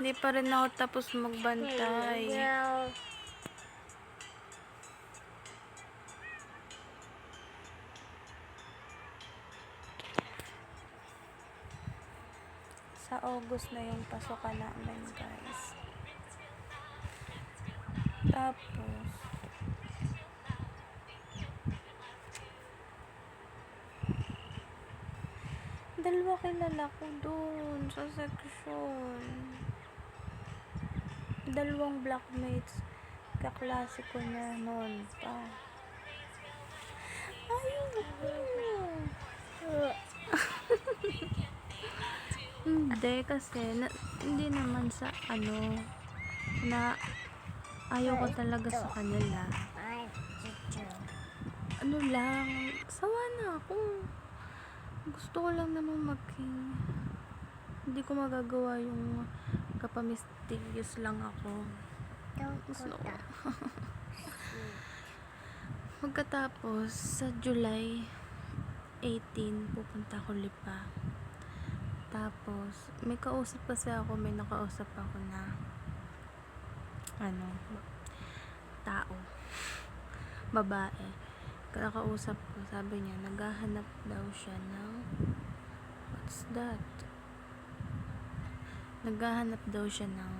Hindi pa rin ako tapos magbantay. Sa August na yung pasokan namin, guys. Tapos, dalawa kilala ko dun sa section. Dalawang blackmates. Kaklase ko na noon pa. Ayoko. Hindi kasi hindi naman sa na ayaw ko talaga sa kanila. Ano lang, sawa na ako. Gusto ko lang naman maging, hindi ko magagawa yung kapamisterious lang ako. Gusto ko. Pagkatapos sa July 18 pupunta ako Lipa. Tapos may kausap kasi ako, may nakausap ako na tao, babae. Nakausap ko, sabi niya naghahanap daw siya ng what's that? Naghahanap daw siya ng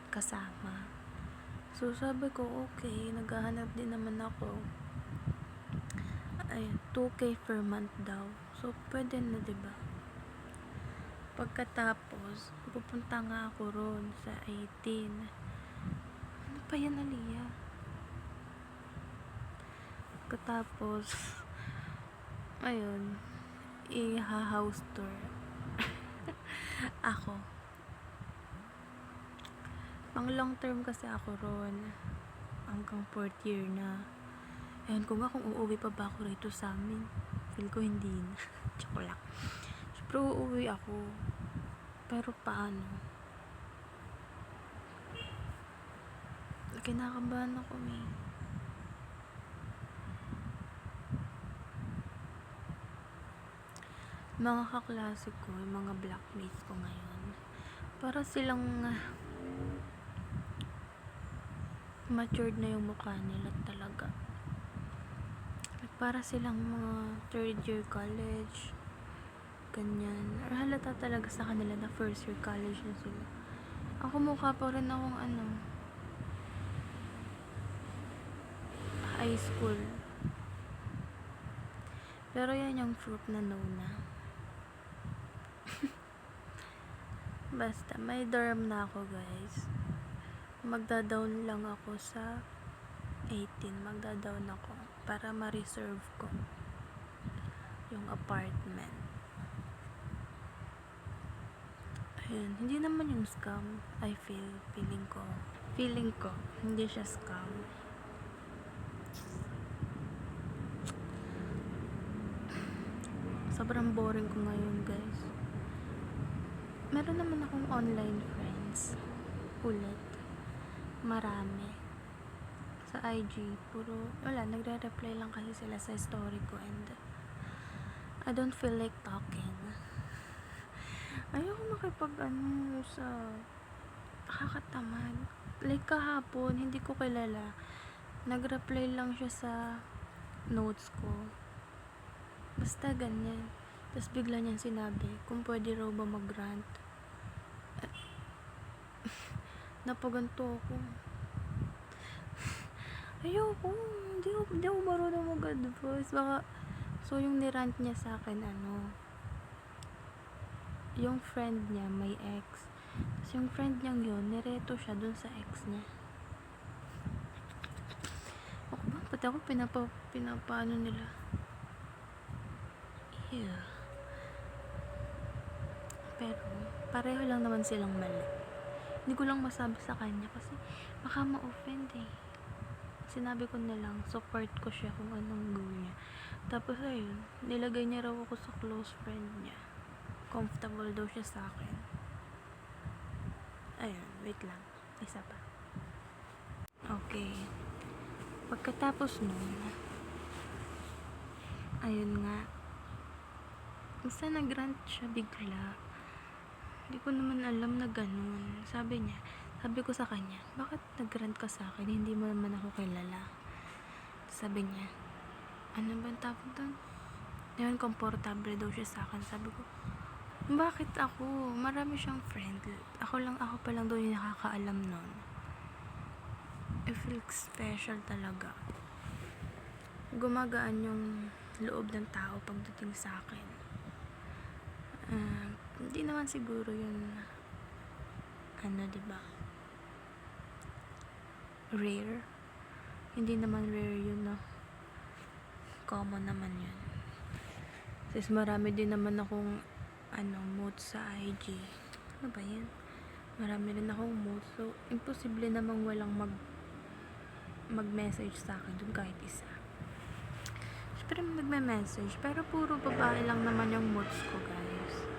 kasama. So sabi ko okay, naghahanap din naman ako. Ay, 2K per month daw. So pwede na, 'di ba? Pagkatapos pupunta nga ako ron sa 18. Ano pa yan, Aliyah? Pagkatapos ayun, i-house tour ako. Pang long term kasi ako ron hanggang 4th year na. Ayun ko nga kung uuwi pa ba ako rito sa amin. Feel ko hindi na. Tsaka lang. Siyempre uuwi ako. Pero paano? Kinakabahan ako eh. Mga kaklase ko, yung mga blackmates ko ngayon, para silang matured na yung mukha nila talaga. Para silang mga 3rd year college, ganyan. Halata talaga sa kanila na 1st year college na sila. Ako mukha pa rin akong high school. Pero yan yung proof na no na. Basta, may dorm na ako, guys. Magda-down lang ako sa 18. Magda-down ako para ma-reserve ko yung apartment. Ayun, hindi naman yung scam. Feeling ko, hindi siya scam. Sobrang boring ko ngayon, guys. Meron naman akong online friends. Ulit. Marami. Sa IG, puro, wala, nagre-reply lang kasi sila sa story ko and I don't feel like talking. Ayoko makipag sa nakakatamad. Like kahapon, hindi ko kilala. Nag-reply lang siya sa notes ko. Basta ganyan. Tapos bigla niyang sinabi kung pwede raw ba mag-rant. Napaganto ako. Ayoko. Hindi ako marunong mag-advise. Baka, so yung nirant niya sa akin, yung friend niya may ex. Tapos yung friend niyang yun, nireto siya dun sa ex niya. Ako ba? Pati ako pinapaano nila. Ew. Pero, pareho lang naman silang mali. Hindi ko lang masabi sa kanya kasi baka ma-offend eh. Sinabi ko na lang, support ko siya kung anong goal niya. Tapos ayun, nilagay niya raw ako sa close friend niya. Comfortable daw siya sa akin. Ayun, wait lang. Isa pa. Okay. Pagkatapos nun, ayun nga, basta nag-rant siya bigla. Hindi ko naman alam na ganun. Sabi ko sa kanya, bakit nag-rant ka sa akin? Hindi mo naman ako kilala. Sabi niya, ano ba ang tawag doon? Ngayon, komportable daw siya sa akin. Sabi ko, bakit ako? Marami siyang friend. Ako pa lang daw yung nakakaalam nun. I feel special talaga. Gumagaan yung loob ng tao pagdating sa akin. Hindi naman siguro yun, diba? Rare. Hindi naman rare yun, no? Common naman yun. Tapos marami din naman akong mood sa IG. Ano ba yan? Marami rin akong mood. So, imposible namang walang mag-message sa akin dun kahit isa. Siyempre nagme-message, pero puro babae lang naman yung moods ko, guys.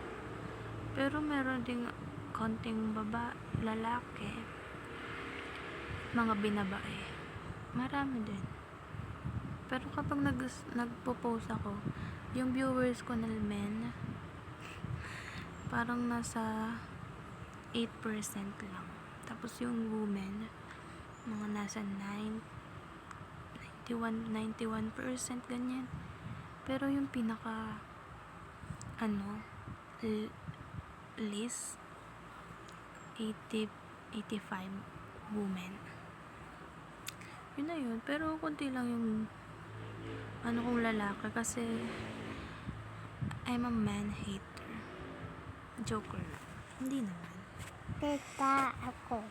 Pero meron ding konting lalaki, mga binabae. Marami din. Pero kapag nagpo-post ako, yung viewers ko na men, parang nasa 8% lang. Tapos yung women, mga nasa 91% ganyan. Pero yung pinaka list 85 women. Yun na yun. Pero konti lang yung kong lalaki kasi I'm a man hater. Joker lang. Hindi naman. Tita ako.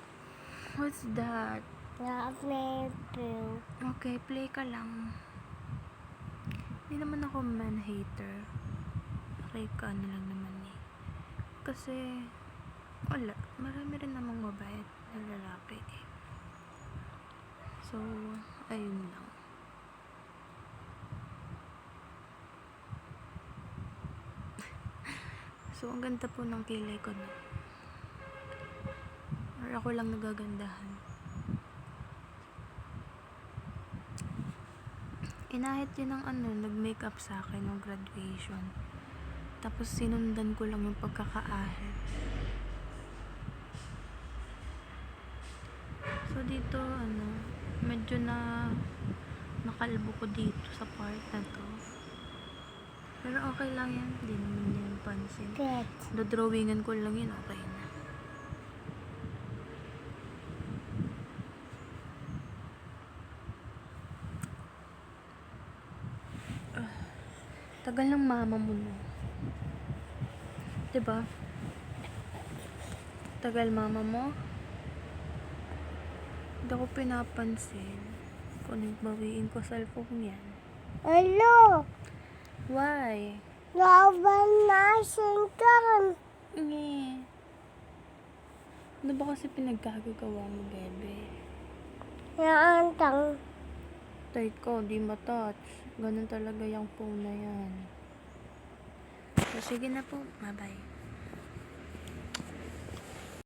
What's that? Na-play blue. Okay, play ka lang. Hindi naman ako man hater. Okay ka lang naman eh. Kasi wala. Marami rin namang mabait na lalaki eh. So, ayun lang. So, ang ganda po ng kilay ko na. Or ako lang nagagandahan. Inahit yun ng nag-makeup sa akin ng graduation. Tapos sinundan ko lang yung pagkakaahit. So, dito, medyo nakalbo ko dito sa part na to. Pero okay lang yan. Hindi naman yan pansin. Good. Dodrawingan ko lang yun. Okay na. Tagal ng mama mo no. Diba? Tagal mama mo. Hindi ako pinapansin. Kung nagbawiin ko cellphone yan. Hello. Why? Laban na singkan. Nge. Ano ba kasi pinagkagagawa mo, bebe? Naantang. Tight ko, di matouch. Ganun talaga yung phone na yan. So, sige na po. Bye-bye.